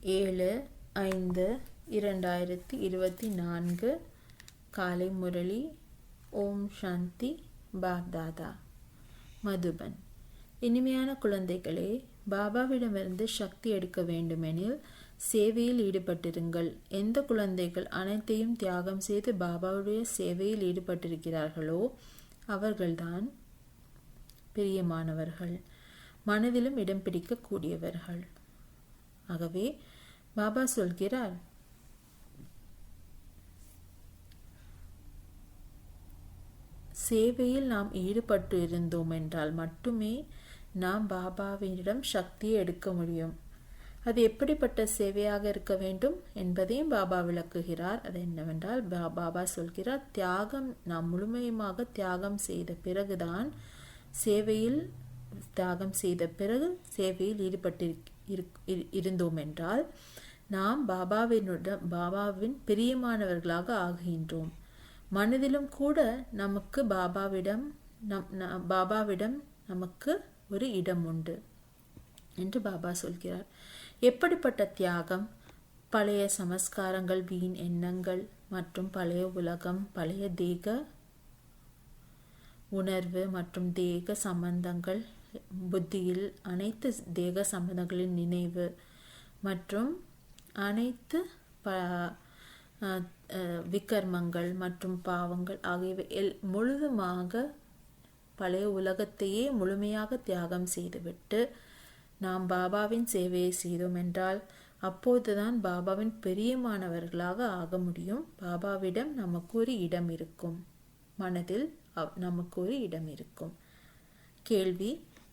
7/5/2024 காலை முரளி. ஓம் சாந்தி. பாப்தாதா மதுபன். இனிமையான குழந்தைகளே, பாபாவிடமிருந்து சக்தி எடுக்க வேண்டுமெனில் சேவையில் ஈடுபட்டிருங்கள். எந்த குழந்தைகள் அனைத்தையும் தியாகம் செய்து பாபாவுடைய சேவையில் ஈடுபட்டிருக்கிறார்களோ அவர்கள்தான் பிரியமானவர்கள், மனதிலும் இடம் பிடிக்கக்கூடியவர்கள். ஆகவே பாபா சொல்கிறார், சேவையில் நாம் ஈடுபட்டு இருந்தோம் என்றால் மட்டுமே நாம் பாபாவிடம் சக்தியை எடுக்க முடியும். அது எப்படிப்பட்ட சேவையாக இருக்க வேண்டும் என்பதையும் பாபா விளக்குகிறார். அது என்னவென்றால், பாபா சொல்கிறார், தியாகம் நாம் முழுமையாக தியாகம் செய்த பிறகுதான் சேவையில் ஈடுபட்டு இருந்தோம் என்றால் நாம் பாபாவின் பிரியமானவர்களாக ஆகின்றோம். மனதிலும் கூட நமக்கு பாபாவிடம் நமக்கு ஒரு இடம் உண்டு என்று பாபா சொல்கிறார். எப்படிப்பட்ட தியாகம்? பழைய சமஸ்காரங்கள், வீண் எண்ணங்கள் மற்றும் பழைய உலகம், பழைய தேக உணர்வு மற்றும் தேக சம்பந்தங்கள், புத்தியில் அனைத்து தேக சம்பந்தங்களின் நினைவு மற்றும் அனைத்து விகர்மங்கள் மற்றும் பாவங்கள் ஆகியவை முழுதுமாக பழைய உலகத்தையே முழுமையாக தியாகம் செய்துவிட்டு நாம் பாபாவின் சேவையை செய்தோம் என்றால் அப்போதுதான் பாபாவின் பிரியமானவர்களாக ஆக முடியும். பாபாவிடம் நமக்கு ஒரு இடம் இருக்கும், மனதில் நமக்கு ஒரு இடம் இருக்கும். கேள்வி: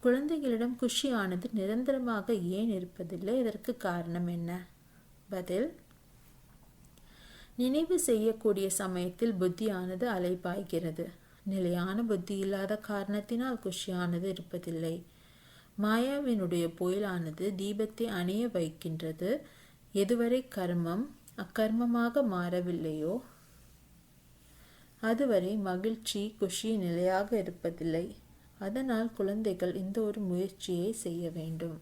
குழந்தைகளிடம் குஷியானது நிரந்தரமாக ஏன் இருப்பதில்லை? இதற்கு காரணம் என்ன? பதில்: நினைவு செய்யக்கூடிய சமயத்தில் புத்தியானது அலைபாய்கிறது. நிலையான புத்தி இல்லாத காரணத்தினால் குஷியானது இருப்பதில்லை. மாயாவினுடைய புயலானது தீபத்தை அணைய வைக்கின்றது. எதுவரை கர்மம் அக்கர்மமாக மாறவில்லையோ அதுவரை மகிழ்ச்சி, குஷி நிலையாக இருப்பதில்லை. அதனால் குழந்தைகள் இந்த ஒரு முயற்சியை செய்ய வேண்டும்.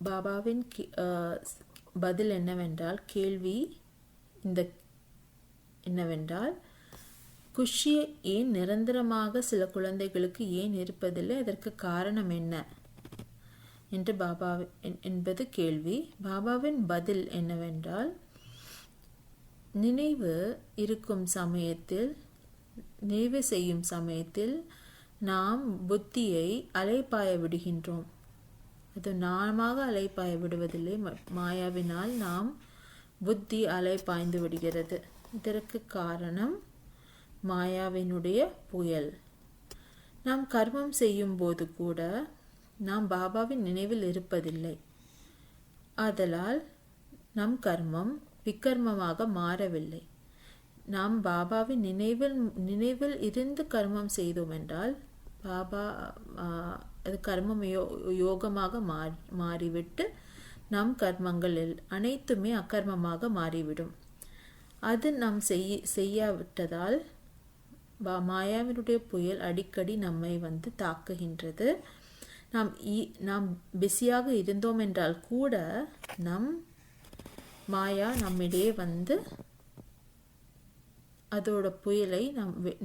பாபாவின் பதில் என்னவென்றால், கேள்வி என்னவென்றால், குஷி ஏன் நிரந்தரமாக சில குழந்தைகளுக்கு ஏன் இருப்பதில்லை, அதற்கு காரணம் என்ன என்று என்பது கேள்வி. பாபாவின் பதில் என்னவென்றால், நினைவு செய்யும் சமயத்தில் நாம் புத்தியை அலைபாய விடுகின்றோம். அது நாமாக அலைபாய விடுவதில்லை, மாயாவினால் நாம் புத்தி அலைபாய்ந்து விடுகிறது. இதற்கு காரணம் மாயாவினுடைய புயல். நாம் கர்மம் செய்யும் போது கூட நாம் பாபாவின் நினைவில் இருப்பதில்லை. ஆதலால் நம் கர்மம் விகர்மமாக மாறவில்லை. நாம் பாபாவின் நினைவில் இருந்து கர்மம் செய்தோம் என்றால் அது கர்மம் யோகமாக மாறிவிட்டு நம் கர்மங்கள் அனைத்துமே அக்கர்மமாக மாறிவிடும். அது நாம் செய்யாவிட்டதால் மாயாவினுடைய புயல் அடிக்கடி நம்மை தாக்குகின்றது. நாம் பிஸியாக இருந்தோம் என்றால் கூட நம் மாயா நம்மிடையே அதோட புயலை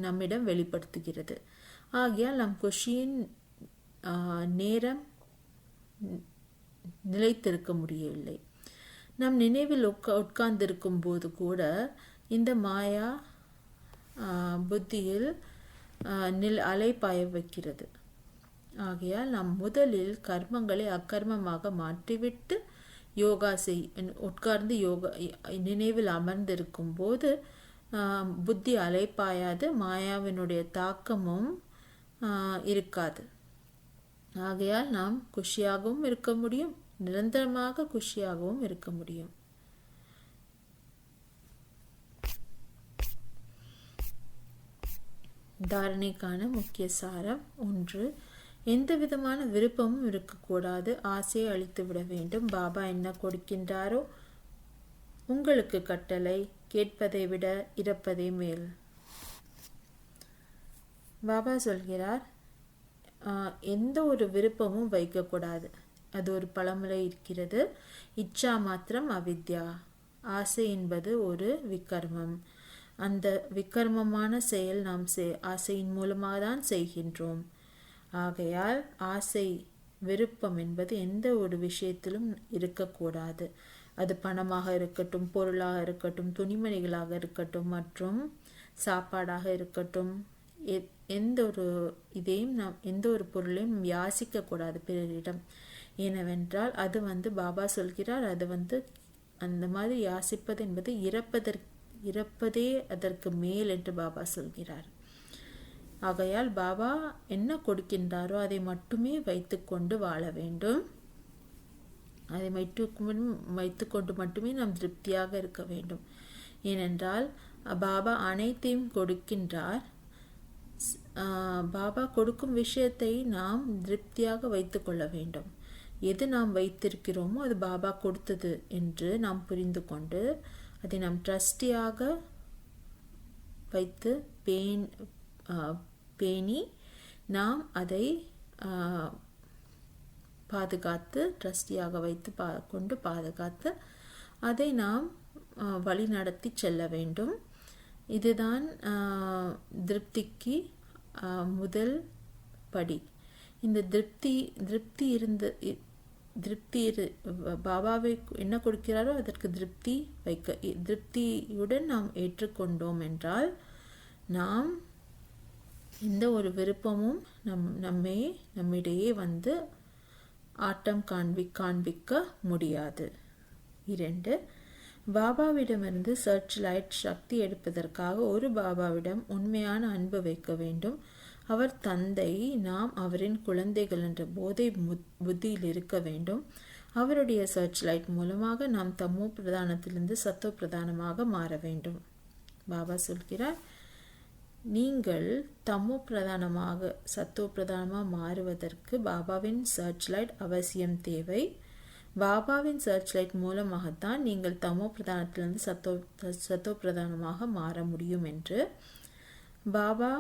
நம்மிடம் வெளிப்படுத்துகிறது. ஆகையால் நம் குஷியின் நேரம் நிலைத்திருக்க முடியவில்லை. நம் நினைவில் உட்கார்ந்திருக்கும் போது கூட இந்த மாயா புத்தியில் அலைபாய வைக்கிறது. ஆகையால் நாம் முதலில் கர்மங்களை அக்கர்மமாக மாற்றிவிட்டு உட்கார்ந்து நினைவில் அமர்ந்திருக்கும் போது புத்தி அலைபாயாது, மாயாவினுடைய தாக்கமும் இருக்காது. ஆகையால் நாம் குஷியாகவும் இருக்க முடியும், நிரந்தரமாக குஷியாகவும் இருக்க முடியும். தாரணைக்கான முக்கிய சாரம்: 1. எந்த விதமான விருப்பமும் இருக்கக்கூடாது. ஆசையை அழித்து விட வேண்டும். பாபா என்ன கொடுக்கின்றாரோ உங்களுக்கு கட்டளை, கேட்பதை விட இறப்பதே மேல். பாபா சொல்கிறார், எந்த ஒரு விருப்பமும் வைக்கக்கூடாது. அது ஒரு பழமொழி இருக்கிறது, இச்சா மாத்திரம் அவித்யா. ஆசை என்பது ஒரு விகர்மம். அந்த விகர்மமான செயல் நாம் ஆசையின் மூலமாக தான் செய்கின்றோம். ஆகையால் ஆசை விருப்பம் என்பது எந்த ஒரு விஷயத்திலும் இருக்கக்கூடாது. அது பணமாக இருக்கட்டும், பொருளாக இருக்கட்டும், துணிமணிகளாக இருக்கட்டும், மற்றும் சாப்பாடாக இருக்கட்டும், எந்த ஒரு இதையும் எந்த ஒரு பொருளையும் யாசிக்க கூடாது பிறரிடம். ஏனென்றால் அது பாபா சொல்கிறார், அது அந்த மாதிரி யாசிப்பது என்பது இறப்பதே அதற்கு மேல் என்று பாபா சொல்கிறார். ஆகையால் பாபா என்ன கொடுக்கின்றாரோ அதை மட்டுமே வைத்துக்கொண்டு வாழ வேண்டும். அதை வைத்துக்கொண்டு மட்டுமே நாம் திருப்தியாக இருக்க வேண்டும். ஏனென்றால் பாபா அனைத்தையும் கொடுக்கின்றார். பாபா கொடுக்கும் விஷயத்தை நாம் திருப்தியாக வைத்துக்கொள்ள வேண்டும். எது நாம் வைத்திருக்கிறோமோ அது பாபா கொடுத்தது என்று நாம் புரிந்து கொண்டு அதை நாம் ட்ரஸ்டியாக வைத்து பேணி நாம் அதை பாதுகாத்து, ட்ரஸ்டியாக வைத்து கொண்டு பாதுகாத்து அதை நாம் வழி நடத்தி செல்ல வேண்டும். இதுதான் திருப்திக்கு முதல் படி. இந்த பாபாவை என்ன கொடுக்கிறாரோ அதற்கு திருப்தியுடன் நாம் ஏற்றுக்கொண்டோம் என்றால் நாம் எந்த ஒரு விருப்பமும் நம்மிடையே ஆட்டம் காண்பிக்க முடியாது. 2, பாபாவிடமிருந்து சர்ச் லைட் சக்தி எடுப்பதற்காக ஒரு பாபாவிடம் உண்மையான அன்பு வைக்க வேண்டும். அவர் தந்தை, நாம் அவரின் குழந்தைகள் என்ற போதை புத்தியில் இருக்க வேண்டும். அவருடைய சர்ச் லைட் மூலமாக நாம் தமோ பிரதானத்திலிருந்து சத்தோ பிரதானமாக மாற வேண்டும். பாபா சொல்கிறார், நீங்கள் தமோ பிரதானமாக சத்தோ பிரதானமாக மாறுவதற்கு பாபாவின் சர்ச் லைட் அவசியம் தேவை. பாபாவின் சர்ச் லைட் மூலமாகத்தான் நீங்கள் தமோ பிரதானத்திலிருந்து சத்தோ பிரதானமாக மாற முடியும் என்று பாபா.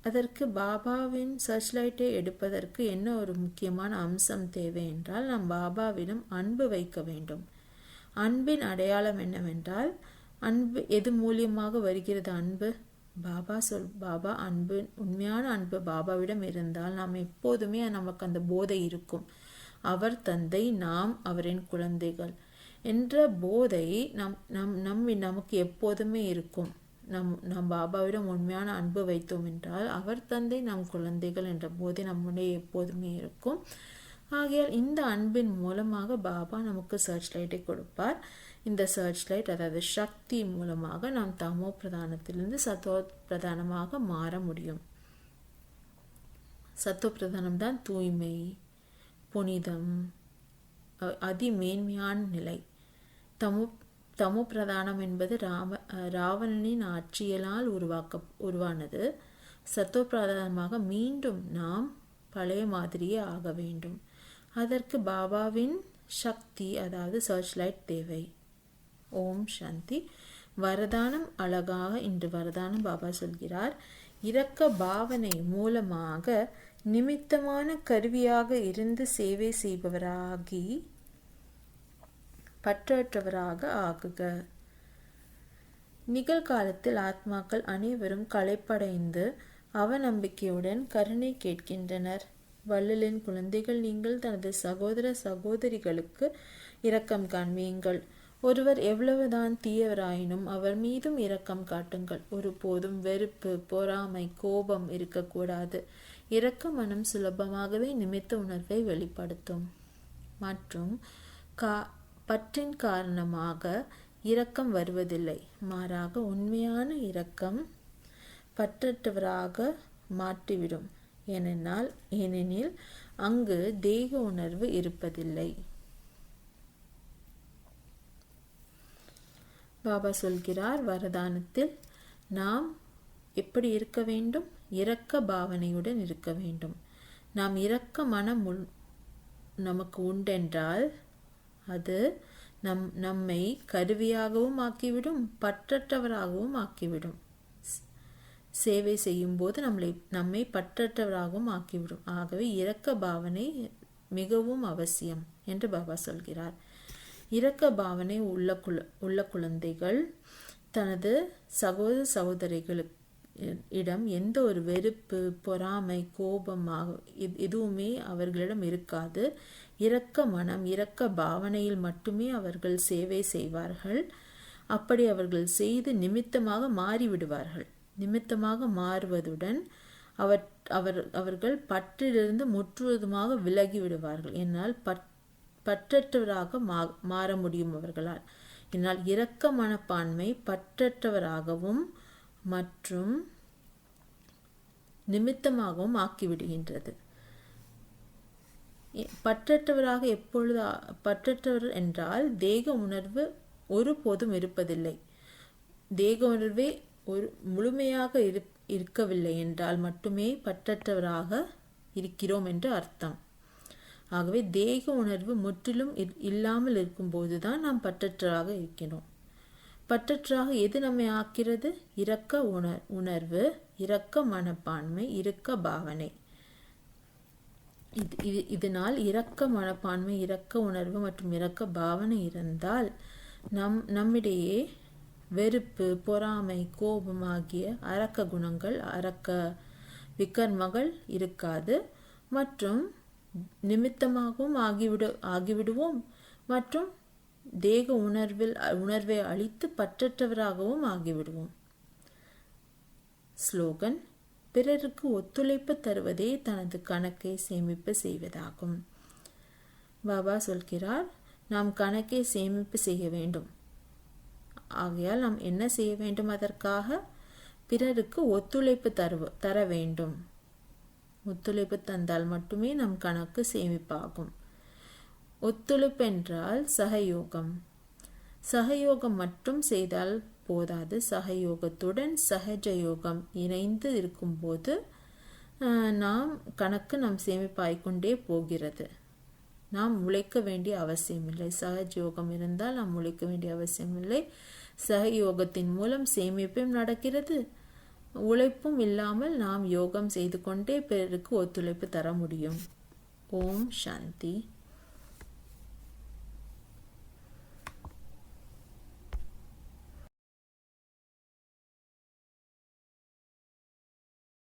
அதற்கு பாபாவின் சர்ச் லைட்டை எடுப்பதற்கு என்ன ஒரு முக்கியமான அம்சம் தேவை என்றால், நாம் பாபாவிடம் அன்பு வைக்க வேண்டும். அன்பின் அடையாளம் என்னவென்றால், அன்பு எது மூலியமாக வருகிறது? அன்பு பாபா அன்பு, உண்மையான அன்பு பாபாவிடம் இருந்தால் நாம் எப்போதுமே நமக்கு அந்த போதை இருக்கும். அவர் தந்தை, நாம் அவரின் குழந்தைகள் என்ற போதை நமக்கு எப்போதுமே இருக்கும். நம் பாபாவிடம் உண்மையான அன்பு வைத்தோம் என்றால் அவர் தந்தை, நம் குழந்தைகள் என்ற போதை நம்முடைய எப்போதுமே இருக்கும். ஆகையால் இந்த அன்பின் மூலமாக பாபா நமக்கு சர்ச் லைட்டை கொடுப்பார். இந்த சர்ச் லைட், அதாவது சக்தி மூலமாக நாம் தமோ பிரதானத்திலிருந்து சத்தோ பிரதானமாக மாற முடியும். சத்தோ பிரதானம் தான் தூய்மை, புனிதம், அதிமேன்மையான நிலை. தமோ பிரதானம் என்பது ராவணனின் ஆட்சியலால் உருவானது. சத்தோ பிரதானமாக மீண்டும் நாம் பழைய மாதிரியே ஆக வேண்டும். அதற்கு பாபாவின் சக்தி, அதாவது சர்ச் லைட் தேவை. ஓம் சாந்தி. வரதானம் அழகாக இன்று வரதானம் பாபா சொல்கிறார், இரக்க பாவனை மூலமாக நிமித்தமான கருவியாக இருந்து சேவை செய்பவராகி பற்றற்றவராக ஆகுக. நிகழ்காலத்தில் ஆத்மாக்கள் அனைவரும் களைப்படைந்து அவநம்பிக்கையுடன் கருணை கேட்கின்றனர். வள்ளலின் குழந்தைகள், நீங்கள் தனது சகோதர சகோதரிகளுக்கு இரக்கம் காண்பீங்கள். ஒருவர் எவ்வளவுதான் தீயவராயினும் அவர் மீதும் இரக்கம் காட்டுங்கள். ஒருபோதும் வெறுப்பு, பொறாமை, கோபம் இருக்கக்கூடாது. இரக்க மனம் சுலபமாகவே நிமித்த உணர்வை வெளிப்படுத்தும். மற்றும் பற்றின் காரணமாக இரக்கம் வருவதில்லை. மாறாக உண்மையான இரக்கம் பற்றற்றவராக மாற்றிவிடும். ஏனெனில் அங்கு தேக உணர்வு இருப்பதில்லை. பாபா சொல்கிறார், வரதானத்தில் நாம் எப்படி இருக்க வேண்டும்? இரக்க பாவனையுடன் இருக்க வேண்டும். நாம் இரக்க மனம் நமக்கு உண்டென்றால் அது நம்மை கருவியாகவும் ஆக்கிவிடும், பற்றற்றவராகவும் ஆக்கிவிடும். சேவை செய்யும்போது நம்மை பற்றற்றவராகவும் ஆக்கிவிடும். ஆகவே இரக்க பாவனை மிகவும் அவசியம் என்று பாபா சொல்கிறார். இரக்க பாவனை உள்ள குழந்தைகள் தனது சகோதர சகோதரிகளுக்கு இடம் எந்த ஒரு வெறுப்பு, பொறாமை, கோபமாக எதுவுமே அவர்களிடம் இருக்காது. இரக்க மனம், இரக்க பாவனையில் மட்டுமே அவர்கள் சேவை செய்வார்கள். அப்படி அவர்கள் செய்து நிமித்தமாக மாறிவிடுவார்கள். நிமித்தமாக மாறுவதுடன் அவர்கள் பற்றிலிருந்து முற்றுவதுமாக விலகி விடுவார்கள். என்னால் பற்றற்றவராக மாற முடியும் அவர்களால். என்னால் இரக்க மனப்பான்மை பற்றற்றவராகவும் மற்றும் நிமித்தமாகவும் ஆக்கிவிடுகின்றது. பற்றற்றவராக எப்பொழுது பற்றற்றவர் என்றால் தேக உணர்வு ஒருபோதும் இருப்பதில்லை. தேக உணர்வே முழுமையாக இருக்கவில்லை என்றால் மட்டுமே பற்றற்றவராக இருக்கிறோம் என்று அர்த்தம். ஆகவே தேக உணர்வு முற்றிலும் இல்லாமல் இருக்கும்போதுதான் நாம் பற்றற்றவராக இருக்கிறோம். பற்றற்றாக எது நம்மை ஆக்கிறது? இரக்க உணர்வு, இரக்க மனப்பான்மை, இரக்க பாவனை. இதனால் இரக்க மனப்பான்மை, இரக்க உணர்வு மற்றும் இரக்க பாவனை இருந்தால் நம்மிடையே வெறுப்பு, பொறாமை, கோபம் ஆகிய அரக்க குணங்கள், அரக்க விகர்மங்கள் இருக்காது. மற்றும் நிமித்தமாகவும் ஆகிவிடுவோம். மற்றும் தேக உணர்வை அழித்து பற்றற்றவராகவும் ஆகிவிடுவோம். ஸ்லோகன்: பிறருக்கு ஒத்துழைப்பு தருவதே தனது கணக்கை சேமிப்பு செய்வதாகும். பாபா சொல்கிறார், நாம் கணக்கை சேமிப்பு செய்ய வேண்டும். ஆகையால் நாம் என்ன செய்ய வேண்டும்? அதற்காக பிறருக்கு ஒத்துழைப்பு தர வேண்டும். ஒத்துழைப்பு தந்தால் மட்டுமே நம் கணக்கு சேமிப்பாகும். ஒத்துழைப்பு என்றால் சகயோகம். சகயோகம் மட்டும் செய்தால் போதாது. சகயோகத்துடன் சகஜயோகம் இணைந்து இருக்கும்போது நம் சேமிப்பாய்கொண்டே போகிறது. நாம் உழைக்க வேண்டிய அவசியமில்லை. சகஜயோகம் இருந்தால் நாம் உழைக்க வேண்டிய அவசியமில்லை. சகயோகத்தின் மூலம் சேமிப்பும் நடக்கிறது. உழைப்பும் இல்லாமல் நாம் யோகம் செய்து கொண்டே பிறருக்கு ஒத்துழைப்பு தர முடியும். ஓம் சாந்தி.